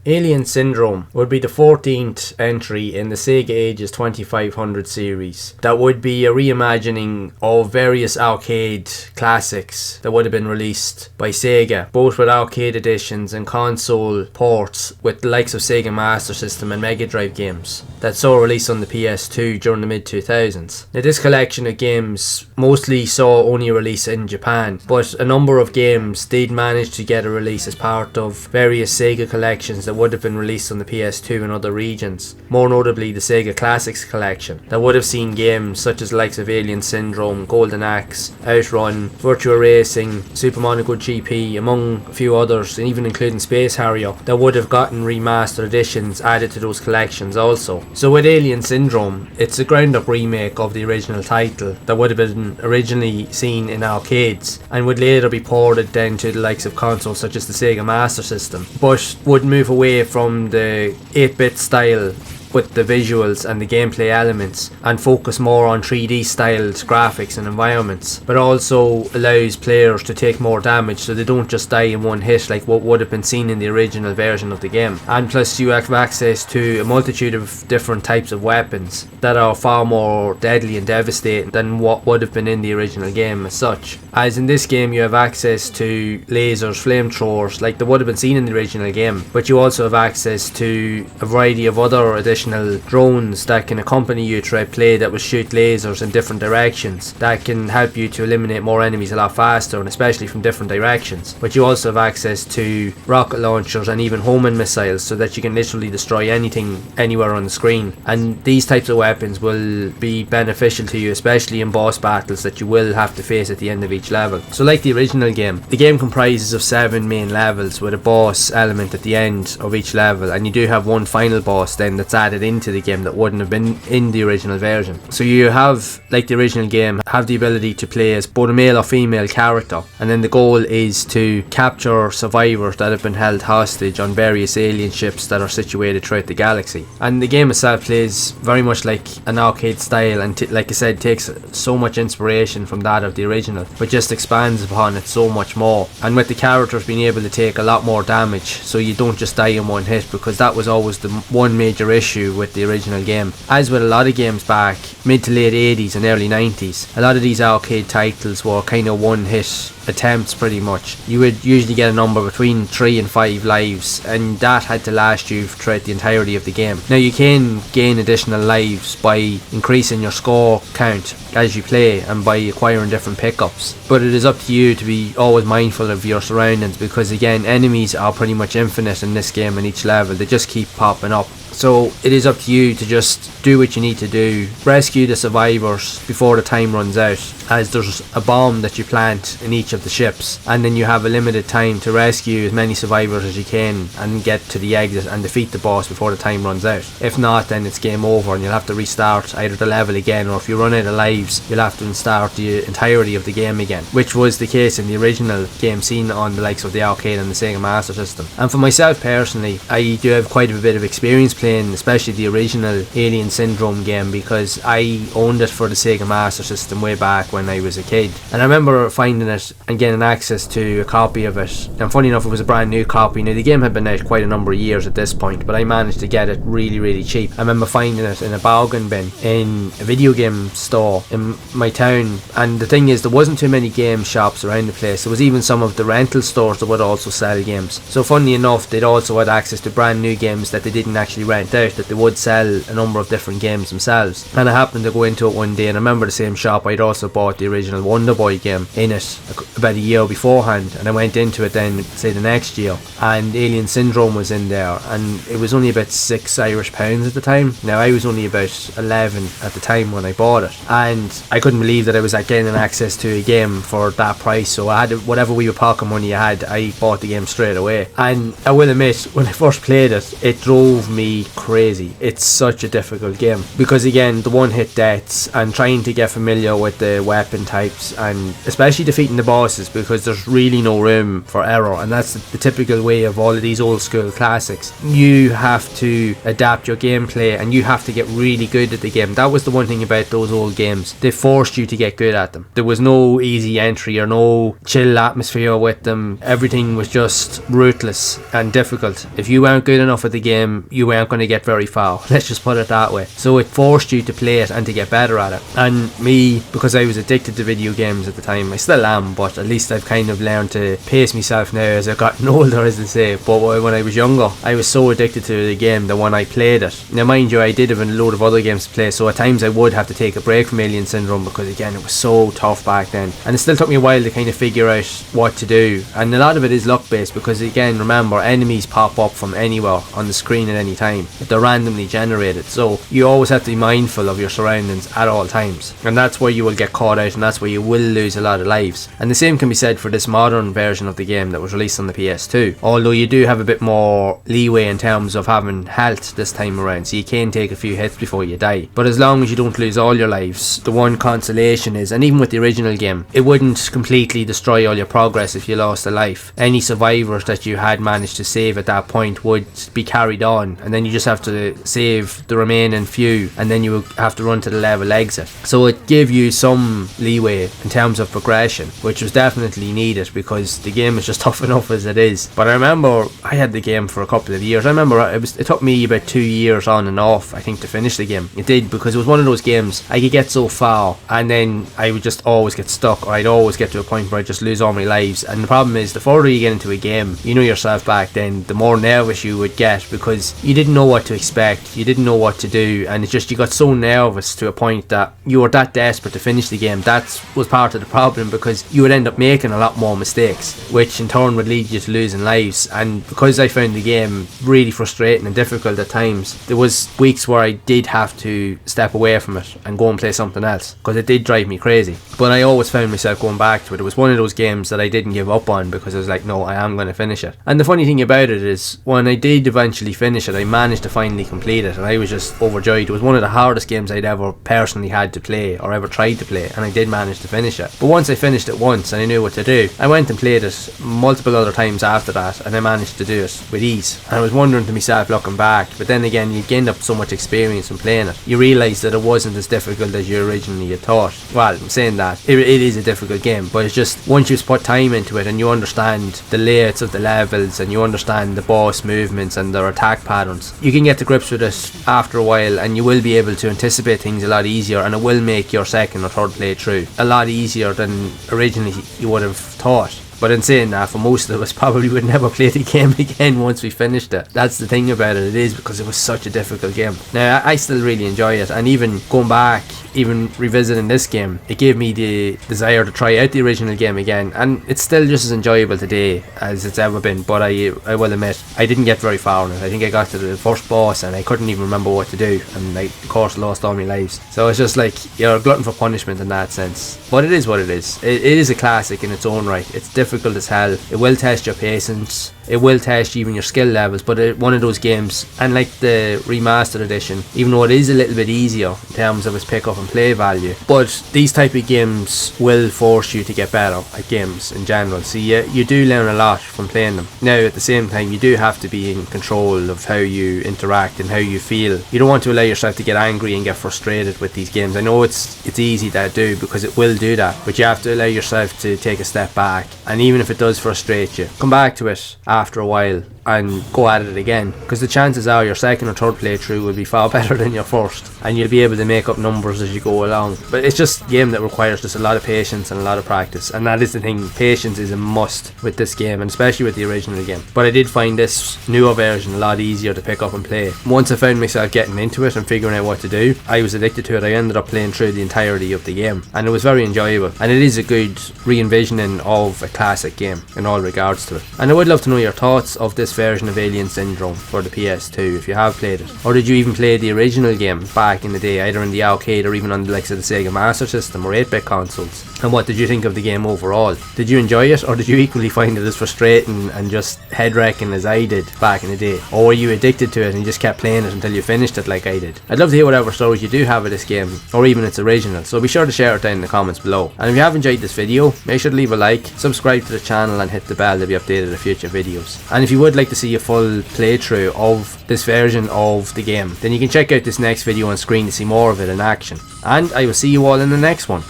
Alien Syndrome would be the 14th entry in the Sega Ages 2500 series. That would be a reimagining of various arcade classics that would have been released by Sega, both with arcade editions and console ports with the likes of Sega Master System and Mega Drive games that saw release on the PS2 during the mid-2000s. Now, this collection of games mostly saw only a release in Japan, but a number of games did manage to get a release as part of various Sega collections that would have been released on the PS2 in other regions, more notably the Sega Classics collection that would have seen games such as the likes of Alien Syndrome, Golden Axe, Outrun, Virtua Racing, Super Monaco GP, among a few others, and even including Space Harrier, that would have gotten remastered editions added to those collections also. So with Alien Syndrome, it's a ground up remake of the original title that would have been originally seen in arcades and would later be ported then to the likes of consoles such as the Sega Master System, but would move away from the 8-bit style with the visuals and the gameplay elements and focus more on 3D styled graphics and environments, but also allows players to take more damage so they don't just die in one hit like what would have been seen in the original version of the game. And plus you have access to a multitude of different types of weapons that are far more deadly and devastating than what would have been in the original game as such. As in this game you have access to lasers, flamethrowers like they would have been seen in the original game, but you also have access to a variety of other additional drones that can accompany you throughout play that will shoot lasers in different directions that can help you to eliminate more enemies a lot faster, and especially from different directions. But you also have access to rocket launchers and even homing missiles so that you can literally destroy anything anywhere on the screen, and these types of weapons will be beneficial to you especially in boss battles that you will have to face at the end of each level. So like the original game, the game comprises of 7 main levels with a boss element at the end of each level, and you do have one final boss then that's added into the game that wouldn't have been in the original version. So you have, like the original game, have the ability to play as both a male or female character, and then the goal is to capture survivors that have been held hostage on various alien ships that are situated throughout the galaxy. And the game itself plays very much like an arcade style, and like I said, takes so much inspiration from that of the original, but just expands upon it so much more, and with the characters being able to take a lot more damage so you don't just die in one hit, because that was always the one major issue with the original game. As with a lot of games back mid to late 80s and early 90s, a lot of these arcade titles were kind of one hit attempts pretty much. You would usually get a number between 3 and 5 lives, and that had to last you throughout the entirety of the game. Now you can gain additional lives by increasing your score count as you play and by acquiring different pickups, but it is up to you to be always mindful of your surroundings, because again, enemies are pretty much infinite in this game in each level. They just keep popping up. So it is up to you to just do what you need to do, rescue the survivors before the time runs out, as there's a bomb that you plant in each of the ships, and then you have a limited time to rescue as many survivors as you can and get to the exit and defeat the boss before the time runs out. If not, then it's game over and you'll have to restart either the level again, or if you run out of lives you'll have to start the entirety of the game again, which was the case in the original game seen on the likes of the arcade and the Sega Master System. And for myself personally, I do have quite a bit of experience playing especially the original Alien Syndrome game, because I owned it for the Sega Master System way back when I was a kid, and I remember finding it and getting access to a copy of it, and funny enough it was a brand new copy. Now the game had been out quite a number of years at this point, but I managed to get it really cheap. I remember finding it in a bargain bin in a video game store in my town, and the thing is there wasn't too many game shops around the place. There was even some of the rental stores that would also sell games, so funny enough they'd also had access to brand new games that they didn't actually rent out, that they would sell a number of different games themselves. And I happened to go into it one day, and I remember the same shop I'd also bought the original Wonder Boy game in it about a year beforehand, and I went into it then say the next year, and Alien Syndrome was in there, and it was only about £6 at the time. Now I was only about 11 at the time when I bought it, and I couldn't believe that I was gaining access to a game for that price. So I had whatever wee pocket money I had, I bought the game straight away. And I will admit, when I first played it, it drove me crazy. It's such a difficult game, because again, the one hit deaths and trying to get familiar with the weapon types, and especially defeating the boss bosses because there's really no room for error, and that's the typical way of all of these old school classics. You have to adapt your gameplay and you have to get really good at the game. That was the one thing about those old games. They forced you to get good at them. There was no easy entry or no chill atmosphere with them. Everything was just ruthless and difficult. If you weren't good enough at the game, you weren't going to get very far. Let's just put it that way. So it forced you to play it and to get better at it. And me, because I was addicted to video games at the time, I still am, but at least I've kind of learned to pace myself now as I've gotten older, as they say. But when I was younger, I was so addicted to the game that when I played it, now mind you, I did have a load of other games to play, so at times I would have to take a break from Alien Syndrome because again it was so tough back then, and it still took me a while to kind of figure out what to do. And a lot of it is luck based because again, remember, enemies pop up from anywhere on the screen at any time. They're randomly generated, so you always have to be mindful of your surroundings at all times, and that's where you will get caught out and that's where you will lose a lot of lives. And the same can be said for this modern version of the game that was released on the PS2, although you do have a bit more leeway in terms of having health this time around, so you can take a few hits before you die. But as long as you don't lose all your lives, the one consolation is, and even with the original game, it wouldn't completely destroy all your progress if you lost a life. Any survivors that you had managed to save at that point would be carried on, and then you just have to save the remaining few, and then you would have to run to the level exit. So it gave you some leeway in terms of progression, which was definitely needed because the game is just tough enough as it is. But I remember I had the game for a couple of years. I remember it took me about 2 years on and off, I think, to finish the game. It did, because it was one of those games I could get so far and then I would just always get stuck, or I'd always get to a point where I'd just lose all my lives. And the problem is, the further you get into a game, you know yourself back then, the more nervous you would get because you didn't know what to expect, you didn't know what to do, and it's just you got so nervous to a point that you were that desperate to finish the game. That was part of the problem, because you would end up making a lot more mistakes, which in turn would lead you to losing lives. And because I found the game really frustrating and difficult at times, there was weeks where I did have to step away from it and go and play something else because it did drive me crazy. But I always found myself going back to it. It was one of those games that I didn't give up on because I was like, no, I am going to finish it. And the funny thing about it is, when I did eventually finish it, I managed to finally complete it, and I was just overjoyed. It was one of the hardest games I'd ever personally had to play or ever tried to play, and I did manage to finish it. But once I finished it once and I knew what to do, I went and played it multiple other times after that, and I managed to do it with ease. And I was wondering to myself looking back, but then again, you gained up so much experience from playing it, you realise that it wasn't as difficult as you originally had thought. Well, I'm saying that it is a difficult game, but it's just once you've put time into it and you understand the layouts of the levels and you understand the boss movements and their attack patterns, you can get to grips with it after a while, and you will be able to anticipate things a lot easier, and it will make your second or third playthrough a lot easier than originally you would have thought. But in saying that, for most of us, probably would never play the game again once we finished it. That's the thing about it, it is because it was such a difficult game. Now, I still really enjoy it, and even going back, even revisiting this game, it gave me the desire to try out the original game again, and it's still just as enjoyable today as it's ever been. But I will admit, I didn't get very far in it. I think I got to the first boss and I couldn't even remember what to do, and I of course lost all my lives. So it's just like, you're a glutton for punishment in that sense. But it is what it is. It is a classic in its own right. It's difficult as hell. It will test your patience, it will test even your skill levels, but one of those games, and like the remastered edition, even though it is a little bit easier in terms of its pick up and play value, but these type of games will force you to get better at games in general, so you do learn a lot from playing them. Now at the same time, you do have to be in control of how you interact and how you feel. You don't want to allow yourself to get angry and get frustrated with these games. I know it's easy to do because it will do that, but you have to allow yourself to take a step back, and even if it does frustrate you, come back to it after a while and go at it again, because the chances are your second or third playthrough will be far better than your first, and you'll be able to make up numbers as you go along. But it's just a game that requires just a lot of patience and a lot of practice, and that is the thing. Patience is a must with this game, and especially with the original game. But I did find this newer version a lot easier to pick up and play. Once I found myself getting into it and figuring out what to do, I was addicted to it. I ended up playing through the entirety of the game, and it was very enjoyable, and it is a good re-envisioning of a classic game in all regards to it. And I would love to know your thoughts of this version of Alien Syndrome for the PS2 if you have played it? Or did you even play the original game back in the day, either in the arcade or even on the likes of the Sega Master System or 8-bit consoles? And what did you think of the game overall? Did you enjoy it, or did you equally find it as frustrating and just head-wrecking as I did back in the day? Or were you addicted to it and you just kept playing it until you finished it like I did? I'd love to hear whatever stories you do have of this game, or even its original, so be sure to share it down in the comments below. And if you have enjoyed this video, make sure to leave a like, subscribe to the channel and hit the bell to be updated of future videos. And if you would like to see a full playthrough of this version of the game, then you can check out this next video on screen to see more of it in action. And I will see you all in the next one.